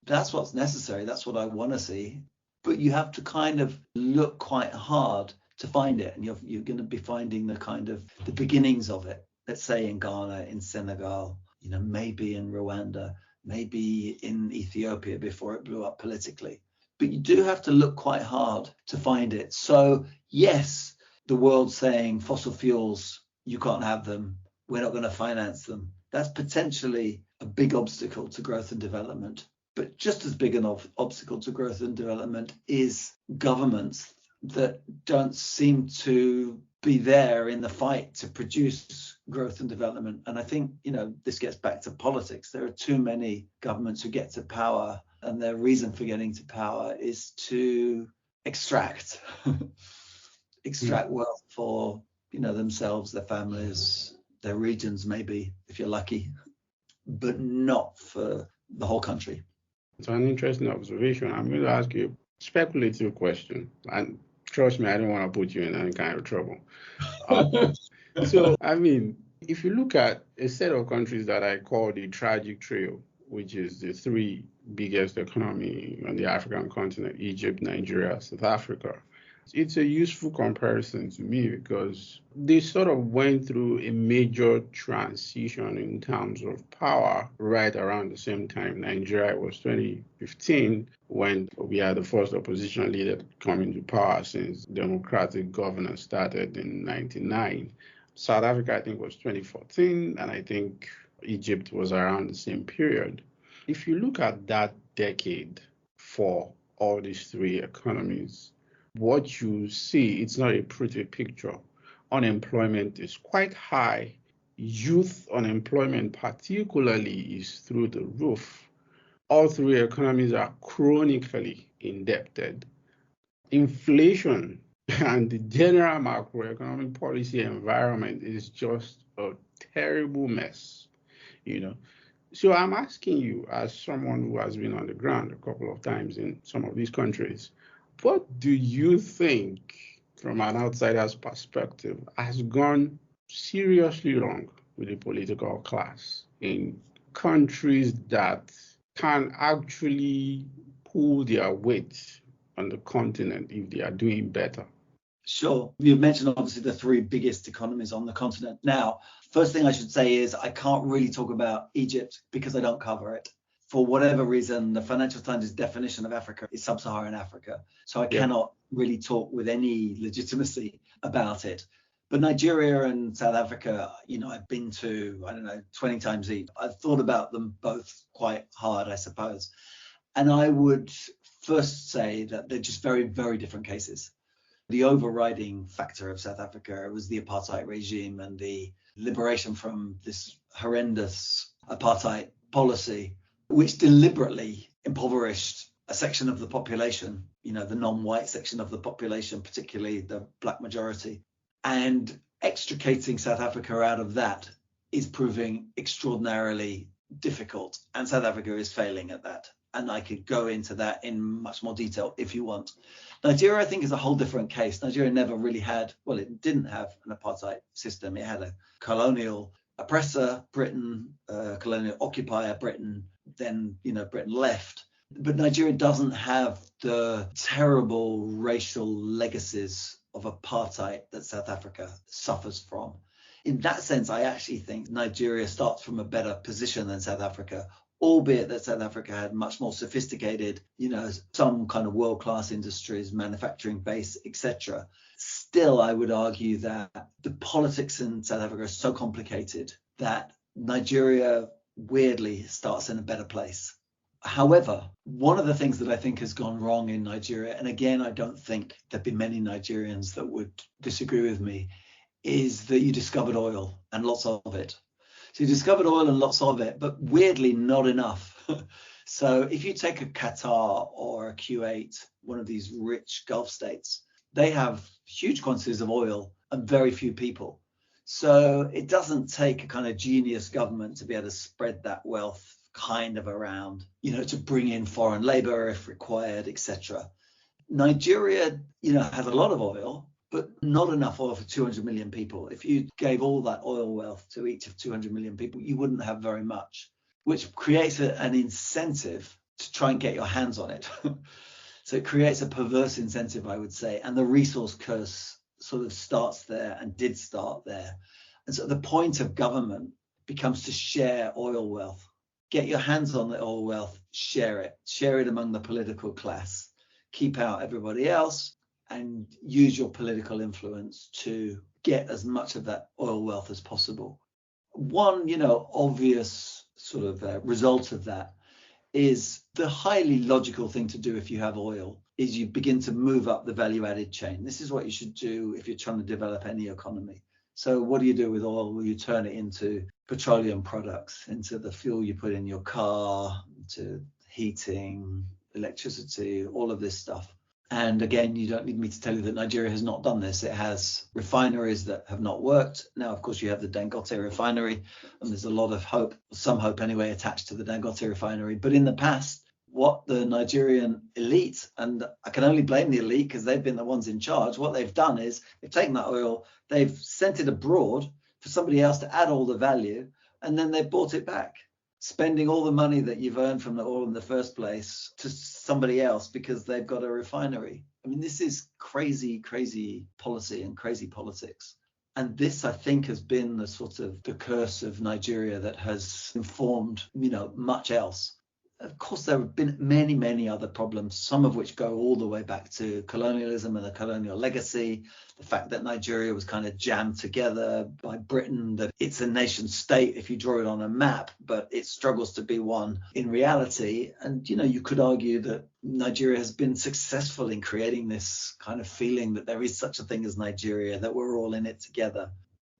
That's what's necessary. That's what I want to see. But you have to kind of look quite hard to find it. And you're going to be finding the beginnings of it. Let's say in Ghana, in Senegal, maybe in Rwanda, maybe in Ethiopia before it blew up politically. But you do have to look quite hard to find it. So yes, the world saying fossil fuels, you can't have them. We're not going to finance them. That's potentially a big obstacle to growth and development. But just as big an obstacle to growth and development is governments that don't seem to be there in the fight to produce growth and development. And I think, this gets back to politics. There are too many governments who get to power, and their reason for getting to power is to extract wealth for, themselves, their families, their regions, maybe, if you're lucky, but not for the whole country. It's an interesting observation. I'm going to ask you a speculative question. And Trust me, I don't want to put you in any kind of trouble. So, I mean, if you look at a set of countries that I call the tragic trio, which is the three biggest economy on the African continent, Egypt, Nigeria, South Africa, it's a useful comparison to me because they sort of went through a major transition in terms of power right around the same time. Nigeria was 2015 when we had the first opposition leader come into power since democratic governance started in 1999. South Africa, I think, was 2014, and I think Egypt was around the same period. If you look at that decade for all these three economies, what you see, it's not a pretty picture. Unemployment is quite high. Youth unemployment, particularly, is through the roof. All three economies are chronically indebted. Inflation and the general macroeconomic policy environment is just a terrible mess, you know. So I'm asking you, as someone who has been on the ground a couple of times in some of these countries, what do you think, from an outsider's perspective, has gone seriously wrong with the political class in countries that can actually pull their weight on the continent if they are doing better? Sure. You mentioned obviously the three biggest economies on the continent. Now, first thing I should say is I can't really talk about Egypt because I don't cover it. For whatever reason, the Financial Times' definition of Africa is sub-Saharan Africa. So I cannot really talk with any legitimacy about it. But Nigeria and South Africa, I've been to, 20 times each. I've thought about them both quite hard, I suppose. And I would first say that they're just very, very different cases. The overriding factor of South Africa was the apartheid regime and the liberation from this horrendous apartheid policy, which deliberately impoverished a section of the population, the non-white section of the population, particularly the black majority. And extricating South Africa out of that is proving extraordinarily difficult. And South Africa is failing at that. And I could go into that in much more detail if you want. Nigeria, I think, is a whole different case. Nigeria never really had, it didn't have an apartheid system. It had a colonial oppressor, Britain, colonial occupier, Britain, then, Britain left. But Nigeria doesn't have the terrible racial legacies of apartheid that South Africa suffers from. In that sense, I actually think Nigeria starts from a better position than South Africa, albeit that South Africa had much more sophisticated, some kind of world-class industries, manufacturing base, etc. Still, I would argue that the politics in South Africa are so complicated that Nigeria weirdly starts in a better place. However, one of the things that I think has gone wrong in Nigeria, and again, I don't think there'd be many Nigerians that would disagree with me, is that you discovered oil and lots of it. So you discovered oil and lots of it, but weirdly not enough. So if you take a Qatar or a Kuwait, one of these rich Gulf states, they have huge quantities of oil and very few people. So it doesn't take a kind of genius government to be able to spread that wealth kind of around, to bring in foreign labor if required, etc. Nigeria, has a lot of oil, but not enough oil for 200 million people. If you gave all that oil wealth to each of 200 million people, you wouldn't have very much, which creates an incentive to try and get your hands on it. So it creates a perverse incentive, I would say. And the resource curse sort of starts there and did start there. And so the point of government becomes to share oil wealth. Get your hands on the oil wealth, share it among the political class, keep out everybody else, and use your political influence to get as much of that oil wealth as possible. One, obvious sort of result of that is the highly logical thing to do if you have oil is you begin to move up the value added chain. This is what you should do if you're trying to develop any economy. So what do you do with oil? Well, you turn it into petroleum products, into the fuel you put in your car, to heating, electricity, all of this stuff. And again, you don't need me to tell you that Nigeria has not done this. It has refineries that have not worked. Now, of course, you have the Dangote refinery, and there's a lot of hope, some hope anyway, attached to the Dangote refinery. But in the past, what the Nigerian elite, and I can only blame the elite because they've been the ones in charge, what they've done is they've taken that oil, they've sent it abroad for somebody else to add all the value, and then they've bought it back, spending all the money that you've earned from the oil in the first place to somebody else because they've got a refinery. I mean, this is crazy, crazy policy and crazy politics. And this, I think, has been the sort of the curse of Nigeria that has informed, much else. Of course, there have been many, many other problems, some of which go all the way back to colonialism and the colonial legacy. The fact that Nigeria was kind of jammed together by Britain, that it's a nation state if you draw it on a map, but it struggles to be one in reality. And, you could argue that Nigeria has been successful in creating this kind of feeling that there is such a thing as Nigeria, that we're all in it together.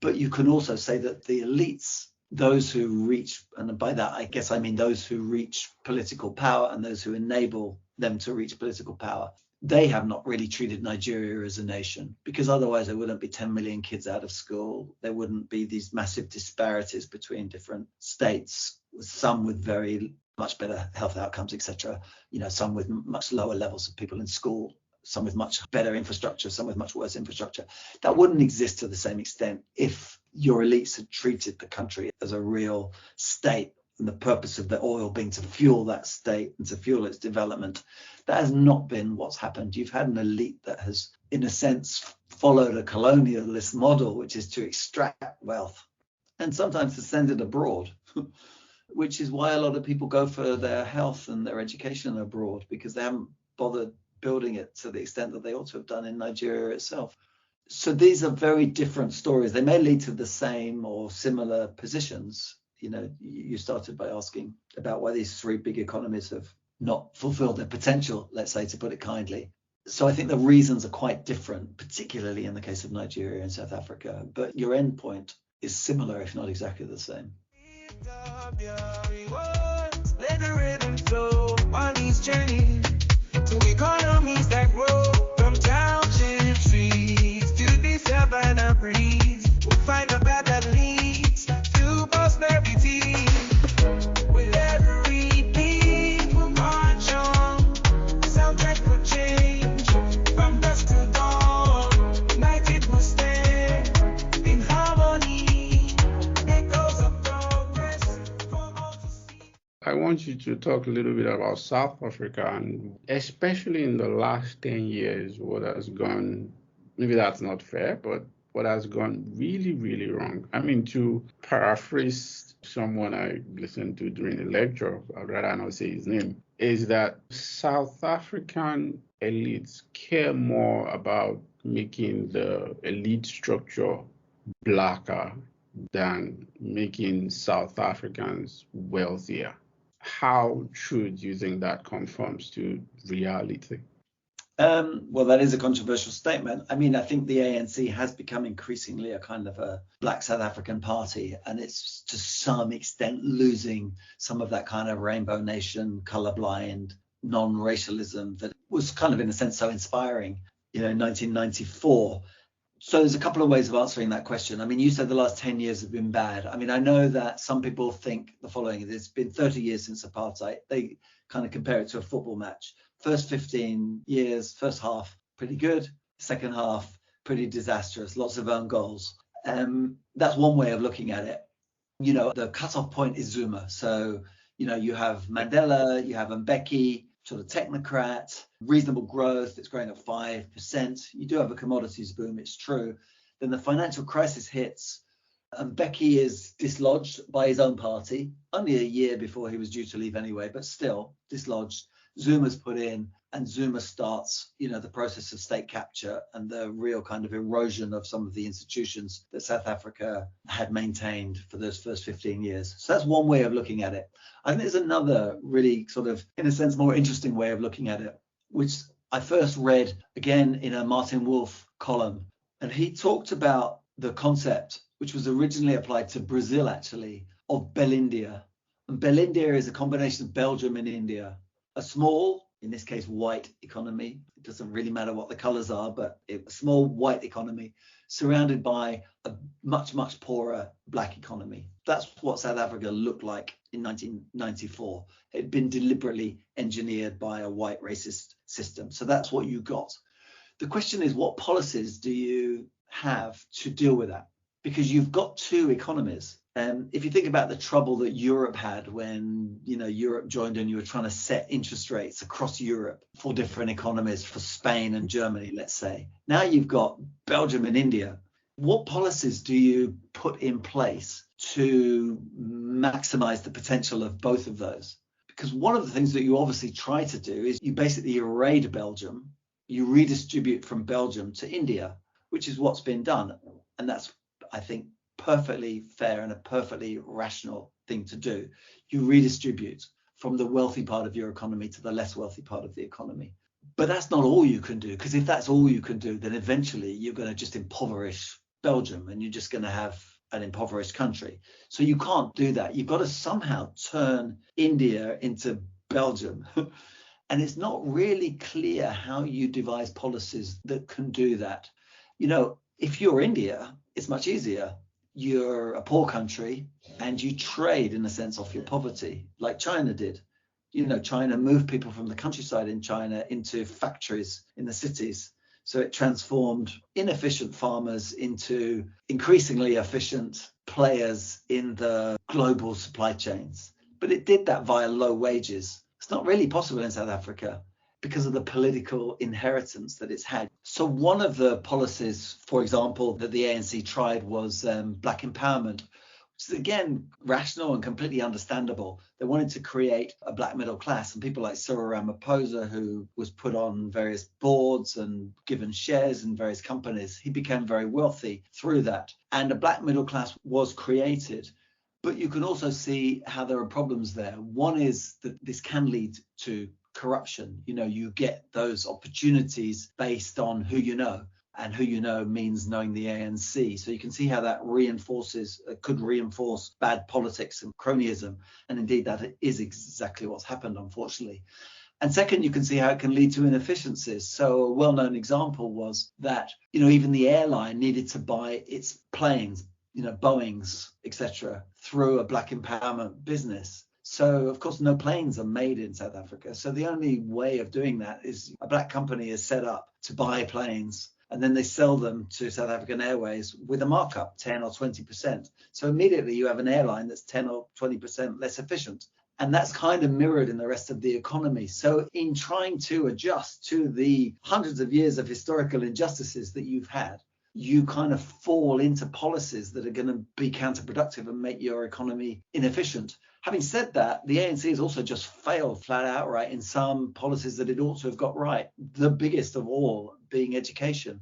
But you can also say that the elites, those who reach, and by that I guess I mean those who reach political power and those who enable them to reach political power, they have not really treated Nigeria as a nation, because otherwise there wouldn't be 10 million kids out of school. There wouldn't be these massive disparities between different states, some with very much better health outcomes, etc. Some with much lower levels of people in school, some with much better infrastructure, some with much worse infrastructure. That wouldn't exist to the same extent if your elites had treated the country as a real state, and the purpose of the oil being to fuel that state and to fuel its development. That has not been what's happened. You've had an elite that has, in a sense, followed a colonialist model, which is to extract wealth and sometimes to send it abroad, which is why a lot of people go for their health and their education abroad, because they haven't bothered building it to the extent that they ought to have done in Nigeria itself. So these are very different stories. They may lead to the same or similar positions. You started by asking about why these three big economies have not fulfilled their potential, let's say, to put it kindly. So I think the reasons are quite different, particularly in the case of Nigeria and South Africa. But your end point is similar, if not exactly the same. To economies that grow from township streets to the savannah breeze, we'll find a path that leads to prosperity. With every beat we'll march on, soundtrack for change, from dusk to dawn, united we'll stand in harmony, echoes of progress for all to see. I want you to talk a little bit about South Africa, and especially in the last 10 years, what has gone, maybe that's not fair, but what has gone really, really wrong. I mean, to paraphrase someone I listened to during a lecture, I'd rather not say his name, is that South African elites care more about making the elite structure blacker than making South Africans wealthier. How true do you think that conforms to reality? Well, that is a controversial statement. I mean, I think the ANC has become increasingly a kind of a Black South African party, and it's to some extent losing some of that kind of rainbow nation, colorblind, non-racialism that was kind of, in a sense, so inspiring, in 1994. So there's a couple of ways of answering that question. I mean, you said the last 10 years have been bad. I mean, I know that some people think the following: it's been 30 years since apartheid. They kind of compare it to a football match. First 15 years, first half, pretty good. Second half, pretty disastrous. Lots of own goals. That's one way of looking at it. The cutoff point is Zuma. So, you have Mandela, you have Mbeki, sort of technocrat, reasonable growth, it's growing at 5%. You do have a commodities boom, it's true. Then the financial crisis hits, and Mbeki is dislodged by his own party, only a year before he was due to leave anyway, but still dislodged. Zuma's put in, and Zuma starts, the process of state capture and the real kind of erosion of some of the institutions that South Africa had maintained for those first 15 years. So that's one way of looking at it. I think there's another really sort of, in a sense, more interesting way of looking at it, which I first read again in a Martin Wolf column. And he talked about the concept, which was originally applied to Brazil, actually, of Belindia. And Belindia is a combination of Belgium and India. A small in this case, white economy. It doesn't really matter what the colors are, but a small white economy surrounded by a much, much poorer black economy. That's what South Africa looked like in 1994. It had been deliberately engineered by a white racist system. So that's what you got. The question is, what policies do you have to deal with that? Because you've got two economies. If you think about the trouble that Europe had when, Europe joined and you were trying to set interest rates across Europe for different economies, for Spain and Germany, let's say. Now you've got Belgium and India. What policies do you put in place to maximize the potential of both of those? Because one of the things that you obviously try to do is you basically erase Belgium, you redistribute from Belgium to India, which is what's been done. And that's, I think, perfectly fair and a perfectly rational thing to do. You redistribute from the wealthy part of your economy to the less wealthy part of the economy. But that's not all you can do, because if that's all you can do, then eventually you're going to just impoverish Belgium and you're just going to have an impoverished country. So you can't do that. You've got to somehow turn India into Belgium. And it's not really clear how you devise policies that can do that. If you're India, it's much easier. You're a poor country and you trade in a sense off your poverty, like China did. China moved people from the countryside in China into factories in the cities. So it transformed inefficient farmers into increasingly efficient players in the global supply chains. But it did that via low wages. It's not really possible in South Africa because of the political inheritance that it's had. So one of the policies, for example, that the ANC tried was black empowerment, which is, again, rational and completely understandable. They wanted to create a black middle class, and people like Cyril Ramaphosa, who was put on various boards and given shares in various companies, he became very wealthy through that. And a black middle class was created. But you can also see how there are problems there. One is that this can lead to corruption. You get those opportunities based on who you know, and who you know means knowing the ANC. So you can see how that could reinforce bad politics and cronyism. And indeed, that is exactly what's happened, unfortunately. And second, you can see how it can lead to inefficiencies. So a well-known example was that, even the airline needed to buy its planes, Boeings, etc., through a black empowerment business. So, of course, no planes are made in South Africa. So the only way of doing that is a black company is set up to buy planes, and then they sell them to South African Airways with a markup, 10 or 20%. So immediately you have an airline that's 10 or 20% less efficient. And that's kind of mirrored in the rest of the economy. So in trying to adjust to the hundreds of years of historical injustices that you've had, you kind of fall into policies that are going to be counterproductive and make your economy inefficient. Having said that, the ANC has also just failed flat outright in some policies that it ought to have got right. The biggest of all being education.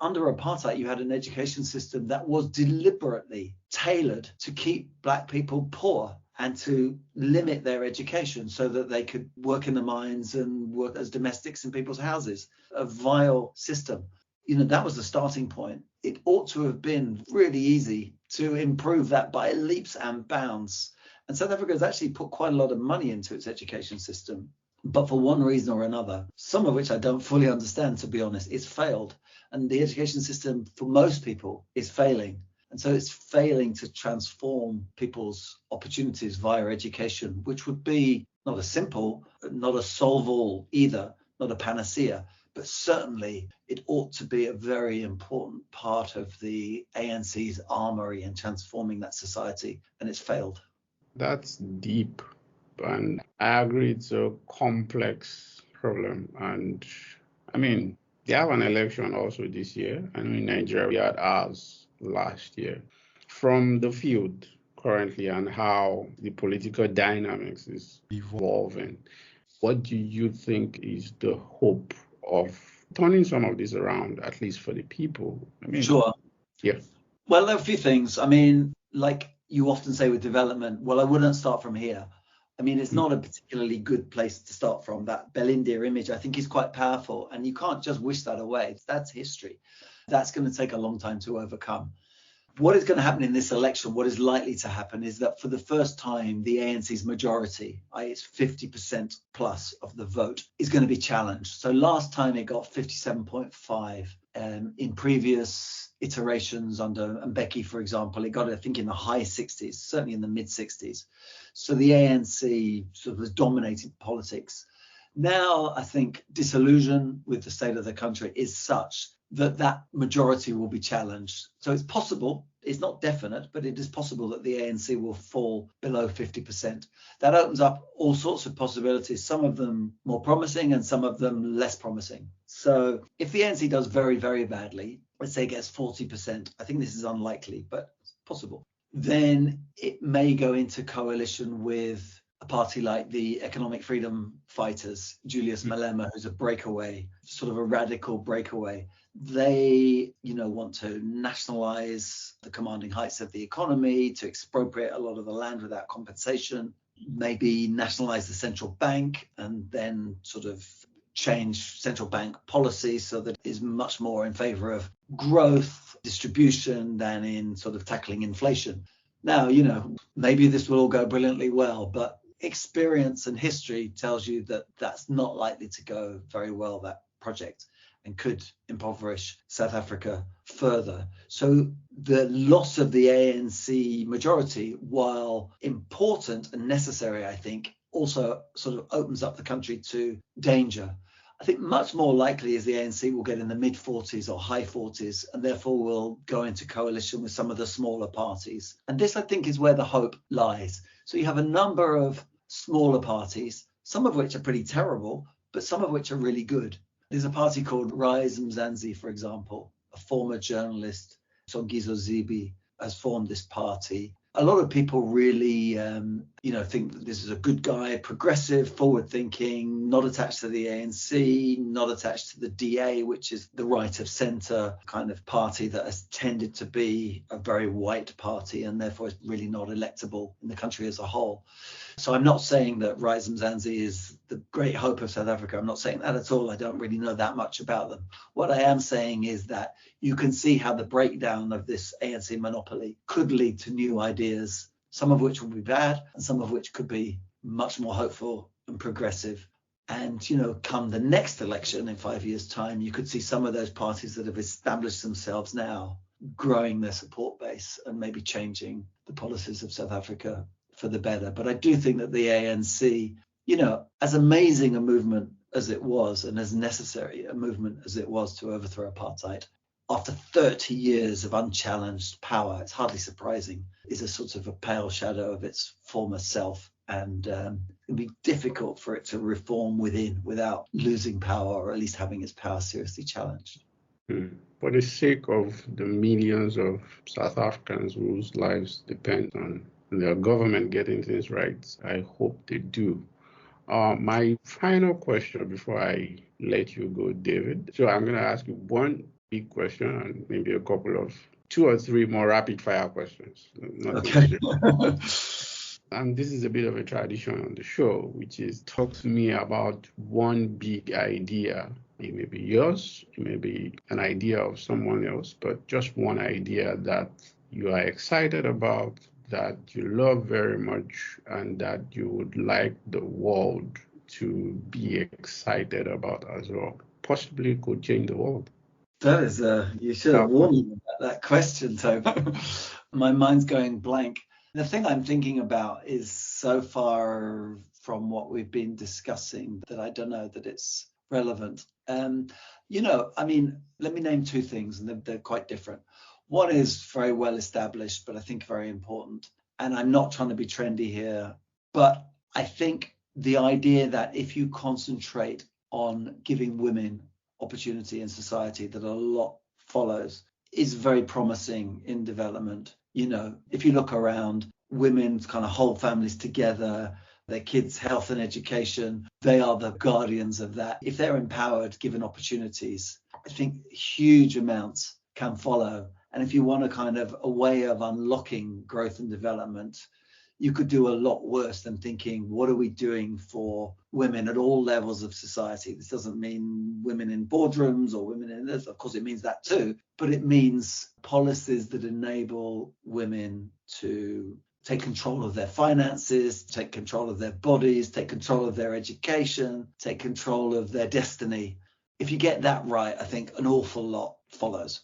Under apartheid, you had an education system that was deliberately tailored to keep black people poor and to limit their education so that they could work in the mines and work as domestics in people's houses. A vile system. That was the starting point. It ought to have been really easy to improve that by leaps and bounds. And South Africa has actually put quite a lot of money into its education system. But for one reason or another, some of which I don't fully understand, to be honest, it's failed. And the education system for most people is failing. And so it's failing to transform people's opportunities via education, which would be not a simple, not a solve-all either, not a panacea. But certainly it ought to be a very important part of the ANC's armory in transforming that society, and it's failed. That's deep, and I agree it's a complex problem. And they have an election also this year. In Nigeria, we had ours last year. From the field currently and how the political dynamics is evolving, what do you think is the hope of turning some of this around, at least for the people? Sure. Yeah. Well, there are a few things. Like you often say with development, well, I wouldn't start from here. It's not a particularly good place to start from. That Belindia image, I think, is quite powerful. And you can't just wish that away. That's history. That's going to take a long time to overcome. What is going to happen in this election, what is likely to happen, is that for the first time, the ANC's majority, i.e. it's 50% plus of the vote, is going to be challenged. So last time it got 57.5. In previous iterations under Mbeki, for example, it got, I think, in the high 60s, certainly in the mid 60s. So the ANC sort of was dominating politics. Now, I think disillusion with the state of the country is such that that majority will be challenged. So it's possible, it's not definite, but it is possible that the ANC will fall below 50%. That opens up all sorts of possibilities, some of them more promising and some of them less promising. So if the ANC does very, very badly, let's say it gets 40%, I think this is unlikely, but it's possible, then it may go into coalition with a party like the Economic Freedom Fighters, Julius Malema, who's a breakaway, sort of a radical breakaway. They, want to nationalize the commanding heights of the economy, to expropriate a lot of the land without compensation, maybe nationalize the central bank, and then sort of change central bank policy so that it is much more in favor of growth, distribution than in sort of tackling inflation. Now, maybe this will all go brilliantly well, but experience and history tells you that that's not likely to go very well, that project, and could impoverish South Africa further. So the loss of the ANC majority, while important and necessary, I think, also sort of opens up the country to danger. I think much more likely is the ANC will get in the mid 40s or high 40s, and therefore will go into coalition with some of the smaller parties. And this, I think, is where the hope lies. So you have a number of smaller parties, some of which are pretty terrible, but some of which are really good. There's a party called Rise Mzansi, for example. A former journalist, Songizo Zibi, has formed this party. A lot of people really, think that this is a good guy, progressive, forward-thinking, not attached to the ANC, not attached to the DA, which is the right of centre kind of party that has tended to be a very white party and therefore is really not electable in the country as a whole. So I'm not saying that Rise Mzansi is the great hope of South Africa. I'm not saying that at all. I don't really know that much about them. What I am saying is that you can see how the breakdown of this ANC monopoly could lead to new ideas, some of which will be bad and some of which could be much more hopeful and progressive. And, come the next election in 5 years' time, you could see some of those parties that have established themselves now growing their support base and maybe changing the policies of South Africa for the better. But I do think that the ANC, as amazing a movement as it was and as necessary a movement as it was to overthrow apartheid, after 30 years of unchallenged power, it's hardly surprising, is a sort of a pale shadow of its former self. And it'd be difficult for it to reform within without losing power, or at least having its power seriously challenged. For the sake of the millions of South Africans whose lives depend on their government getting things right, I hope they do. My final question before I let you go, David. So I'm going to ask you one big question and maybe a couple of 2 or 3 more rapid fire questions. Okay. And this is a bit of a tradition on the show, which is talk to me about one big idea. It may be yours, it may be an idea of someone else, but just one idea that you are excited about, that you love very much, and that you would like the world to be excited about as well. Possibly could change the world. That is you should have warned me about that question, Tobi. My mind's going blank. The thing I'm thinking about is so far from what we've been discussing that I don't know that it's relevant. Let me name 2 things, and they're quite different. One is very well established, but I think very important. And I'm not trying to be trendy here, but I think the idea that if you concentrate on giving women opportunity in society, that a lot follows, is very promising in development. If you look around, women kind of hold families together, their kids' health and education, they are the guardians of that. If they're empowered, given opportunities, I think huge amounts can follow. And if you want a kind of a way of unlocking growth and development, you could do a lot worse than thinking, what are we doing for women at all levels of society? This doesn't mean women in boardrooms or women in this. Of course, it means that too. But it means policies that enable women to take control of their finances, take control of their bodies, take control of their education, take control of their destiny. If you get that right, I think an awful lot follows.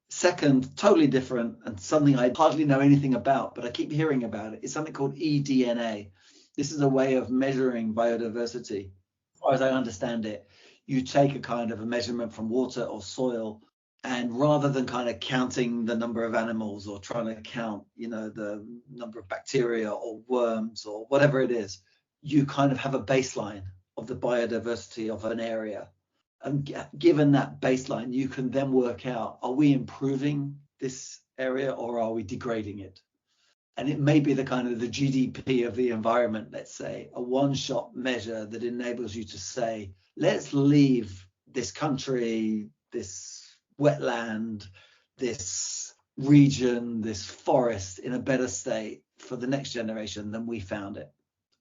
Second, totally different, and something I hardly know anything about, but I keep hearing about it, is something called eDNA. This is a way of measuring biodiversity. As far as I understand it, you take a kind of a measurement from water or soil, and rather than kind of counting the number of animals or trying to count, the number of bacteria or worms or whatever it is, you kind of have a baseline of the biodiversity of an area. And given that baseline, you can then work out, are we improving this area or are we degrading it? And it may be the kind of the GDP of the environment, let's say, a one-shot measure that enables you to say, let's leave this country, this wetland, this region, this forest in a better state for the next generation than we found it.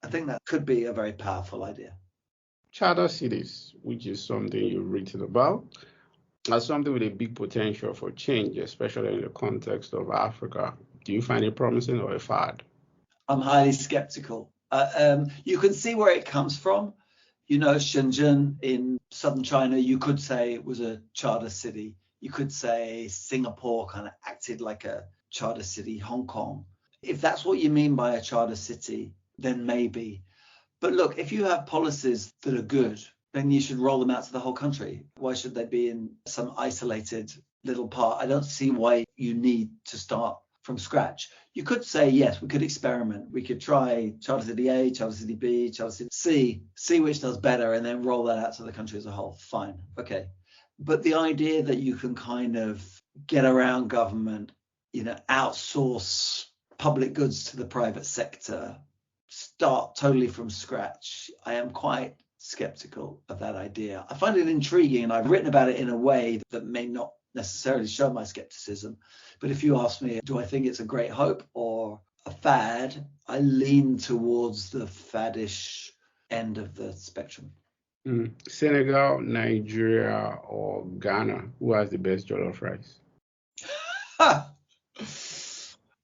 I think that could be a very powerful idea. Charter cities, which is something you've written about, are something with a big potential for change, especially in the context of Africa. Do you find it promising or a fad? I'm highly skeptical. You can see where it comes from. Shenzhen in southern China, you could say it was a charter city. You could say Singapore kind of acted like a charter city, Hong Kong. If that's what you mean by a charter city, then maybe. But look, if you have policies that are good, then you should roll them out to the whole country. Why should they be in some isolated little part? I don't see why you need to start from scratch. You could say, yes, we could experiment. We could try Charter City A, Charter City B, Charter City C, see which does better, and then roll that out to the country as a whole. Fine. Okay. But the idea that you can kind of get around government, outsource public goods to the private sector, start totally from scratch, I am quite skeptical of that idea. I find it intriguing, and I've written about it in a way that may not necessarily show my skepticism. But if you ask me, do I think it's a great hope or a fad, I lean towards the faddish end of the spectrum. Senegal, Nigeria, or Ghana, who has the best jollof rice?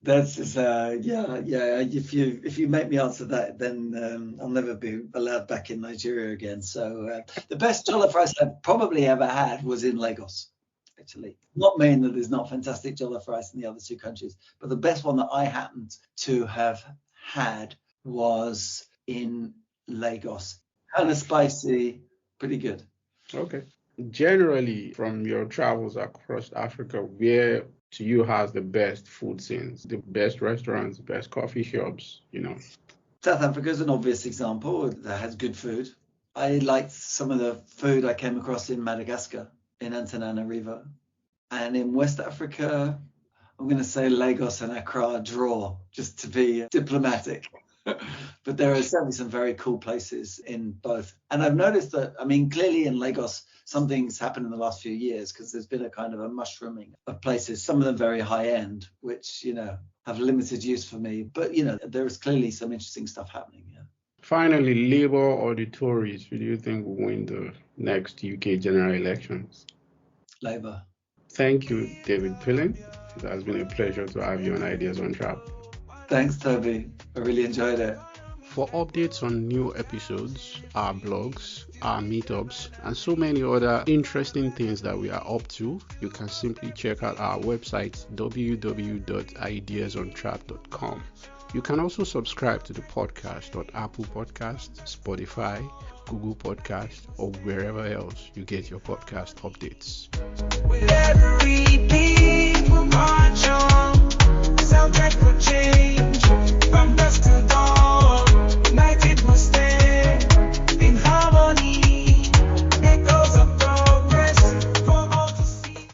That's just, yeah. If you make me answer that, then I'll never be allowed back in Nigeria again. So the best jollof rice I've probably ever had was in Lagos, actually. Not mean that there's not fantastic jollof rice in the other two countries, but the best one that I happened to have had was in Lagos. Kind of spicy, pretty good. Okay. Generally, from your travels across Africa, where to you has the best food scenes, the best restaurants, the best coffee shops, South Africa is an obvious example that has good food. I liked some of the food I came across in Madagascar, in Antananarivo. And in West Africa, I'm going to say Lagos and Accra draw, just to be diplomatic. But there are certainly some very cool places in both. And I've noticed that, clearly in Lagos, something's happened in the last few years because there's been a kind of a mushrooming of places, some of them very high end, which, have limited use for me. But, there is clearly some interesting stuff happening. Yeah. Finally, Labour or the Tories, who do you think will win the next UK general elections? Labour. Thank you, David Pilling. It has been a pleasure to have you on Ideas on Trap. Thanks, Tobi. I really enjoyed it. For updates on new episodes, our blogs, our meetups, and so many other interesting things that we are up to, you can simply check out our website, www.ideasontrap.com. You can also subscribe to the podcast on Apple Podcasts, Spotify, Google Podcasts, or wherever else you get your podcast updates. With every